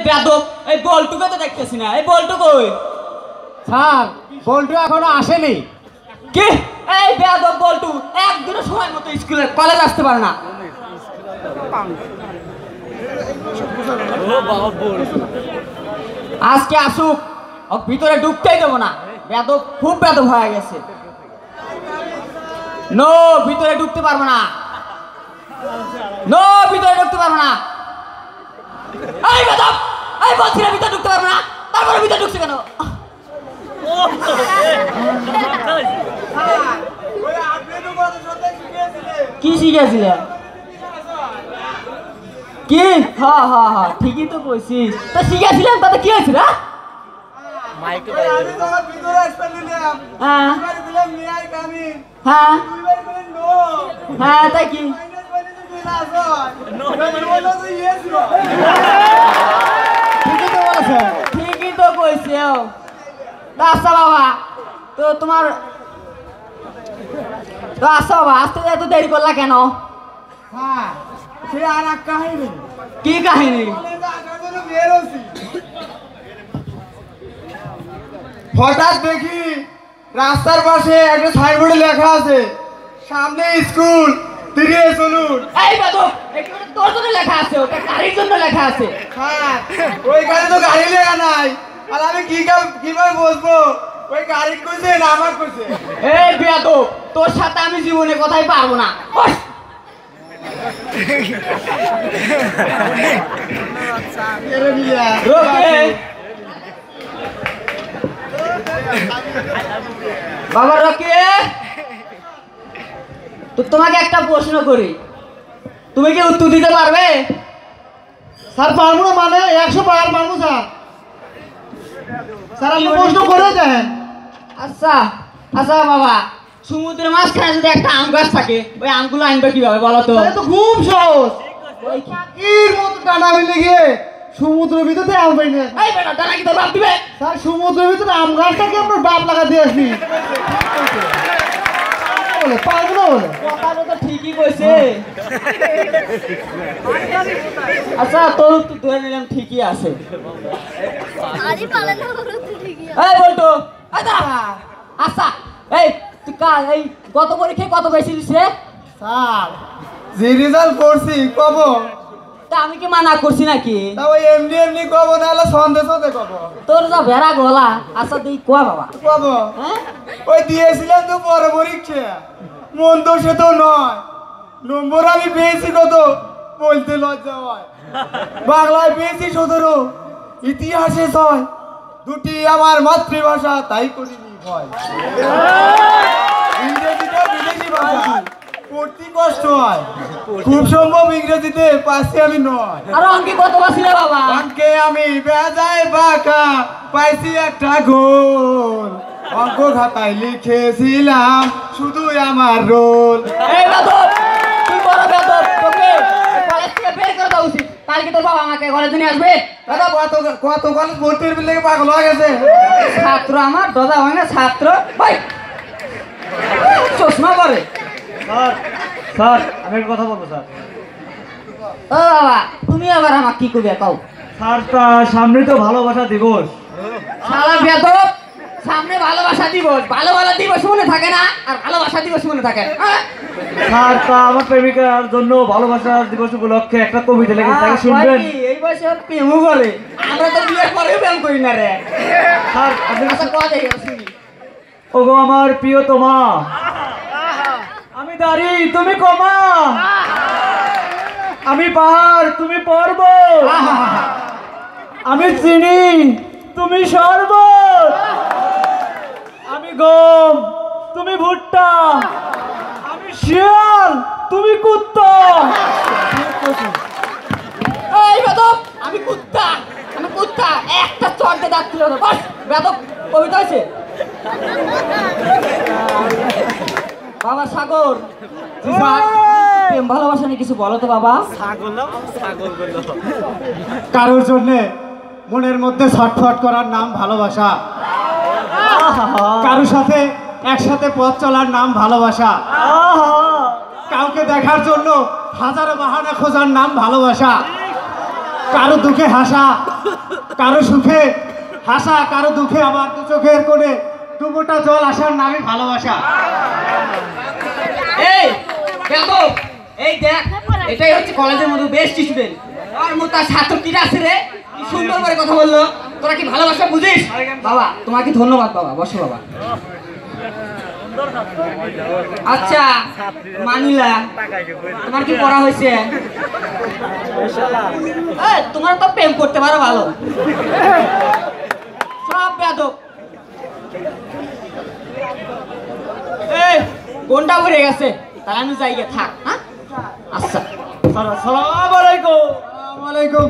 বেদব এই বলটুকে তো দেখতেছি না, এই বলটু কই? স্যার বল্টু এখনো আসেনি। কি এই বেদব বলটু একদিনও সময় মতো স্কুলে কলেজ আসতে পারে না। আজকে আসুক, ও ভিতরে ঢুকতেই দেবো না। বেদব খুব বেদব হয়ে গেছে। নো, ভিতরে ঢুকতে পারবো না। নো, ভিতরে ঢুকতে পারবো না। এই বেদব, এই বলছি না ভিতরে ঢুকতে পারবো না, তারপরে ভিতরে ঢুকছে কেন? কি শিখেছিলে? কি? হ্যাঁ হ্যাঁ হ্যাঁ ঠিকই তো কইছিস। তো শিখেছিলাম তাতে কি হয়েছিল? হ্যাঁ হ্যাঁ হ্যাঁ তাই কি? ঠিকই তো বলেছে। ঠিকই তো কইছে। আচ্ছা বাবা, তো তোমার তো আচ্ছা বাবা, আসতে এত দেরি করলা কেন? হ্যাঁ সে আর এক কাহিনী। কি কাহিনী? হঠাৎ দেখি রাস্তার পাশে একটা সাইনবোর্ডে লেখা আছে সামনে স্কুল, ফিরে চলুন। এই বেদব, এখানে তোর জন্য লেখা আছে, ওটা গাড়ির জন্য লেখা আছে। হ্যাঁ ওইখানে তো গাড়ি লেখা নাই, আর আমি কিভাবে বসবো? ওই গাড়ি কইছে না আমার কইছে? এই বেদব, তোর সাথে আমি জীবনে কথাই পারবো না। বস। রোকে। বাবা রকি, তো তোমাকে একটা প্রশ্ন করি, তুমি কি উত্তর দিতে পারবে? স্যার পারবো না মানে 100 বার পারবো স্যার। স্যার আপনি প্রশ্ন করে দেন। আচ্ছা আচ্ছা বাবা, সমুদ্রের মাঝখানে যদি একটা আম গাছ থাকে, ওই আমগুলো আনবে কিভাবে বলো তো? এটা তো খুব সহজ। ওই এর মতো টানা মিলে গিয়ে সমুদ্রের ভিতরে আম পাই না। এই বেটা, দাঁড়া কি তোর বাপ দিবে? স্যার সমুদ্রের ভিতরে আম গাছটাকে আপনার বাপ লাগা দিয়ে আসবি। বলে পারবো না বলে। কথাটা তো ঠিকই কইছে। আচ্ছা তোর উত্তর ধরে নিলাম, ঠিকই আছে। এই বলতো, এই দাঁড়া। আচ্ছা এই তুই এই গত পরীক্ষায় কত বেশি দিছে? স্যার যে রেজাল্ট করছি কব, তা আমি কি মানা করছি নাকি? তা ওই এমনি কব না হলে সন্দেশ হতে কব। তোর যা ভেড়া গলা। আচ্ছা তুই কোয়া বাবা। কব হ্যাঁ ওই দিয়েছিলাম তো পরে পরীক্ষা, মন তো সে তো নয়। নম্বর আমি পেয়েছি কত বলতে লজ্জা হয়। বাংলায় পেয়েছি 17, ইতিহাসে 6, দুটি আমার মাতৃভাষা তাই করিনি ভয়। ইংরেজিটা বিদেশি ভাষা, পড়তে কষ্ট হয়, খুব সম্ভব ইংরেজিতে পাচ্ছি আমি 9। আর অঙ্কে কত পাচ্ছিলে বাবা? অঙ্কে আমি বেজায় বাঁকা পাইছি একটা গোল, অঙ্ক খাতায় লিখেছিলাম শুধুই আমার রোল। এই বেদব, তুই বড় বেদব, তোকে কলেজ থেকে বের করে দেওয়া উচিত। কালকে তোর বাবা আমাকে কলেজে নিয়ে আসবে। দাদা কত কলেজ ভর্তির লেগে পাগল হয়ে গেছে। ছাত্র আমার দাদা ভাঙা ছাত্র ভাই, চশমা পরে। স্যার স্যার আমি একটা কথা বলবো স্যার। ও বাবা, তুমি আবার আমাকে কি করবে কও? স্যার তা সামনে তো ভালোবাসা দিবস। শালা বেদব, সামনে ভালোবাসা দিবস, ভালো দিবস মনে থাকে না, আর ভালোবাসা দিবস মনে থাকে। স্যার তা আমার প্রেমিকার জন্য ভালোবাসা দিবস উপলক্ষে একটা কবিতা লিখেছি, তাকে শুনবেন? এই বয়সে প্রেমও বলে? আমরা তো বিয়ের পরেও প্রেম করি না রে। স্যার আপনি আচ্ছা কথা শুনি। ওগো আমার প্রিয় তোমা, আমি দাঁড়ি তুমি কমা, আমি পাহাড় তুমি পর্বত, আমি চিনি তুমি শরবত, আমি গম তুমি ভুট্টা, আমি শিয়াল তুমি কুত্তা। এই বেদব, আমি কুত্তা, আমি কুত্তা, একটা চড়তে দাঁত তুলে দাও। বাস বেদব, কবিতা হয়েছে। বাবা সাগর, প্রেম ভালোবাসা নিয়ে কিছু বলো তো বাবা। কারোর জন্য মনের মধ্যে ছটফট করার নাম ভালোবাসা, কারোর সাথে একসাথে পথ চলার নাম ভালোবাসা, কাউকে দেখার জন্য হাজারো বাহানা খোঁজার নাম ভালোবাসা, কারো দুঃখে হাসা, কারো সুখে হাসা, কারো দুঃখে আবার দু চোখের কোণে দু ফোঁটা জল আসার নামই ভালোবাসা। এই দেখো, এই দেখ, এটাই হচ্ছে কলেজের মধ্যে বেস্ট স্টুডেন্ট। আর মতো ছাত্র কি আছে রে, কি সুন্দর করে কথা বললো। তোরা কি ভালোবাসা বুঝিস? বাবা তোমাকে ধন্যবাদ বাবা, বসো বাবা। আচ্ছা মানিলা, তোমার কি পড়া হয়েছে? তোমার তো প্রেম করতে পারো ভালো, সব বেয়াদব। এই কোনটা ভরে গেছে, তাহলে আমি যাই গে, থাক। হ্যাঁ আচ্ছা, আসসালামু আলাইকুম। ওয়ালাইকুম।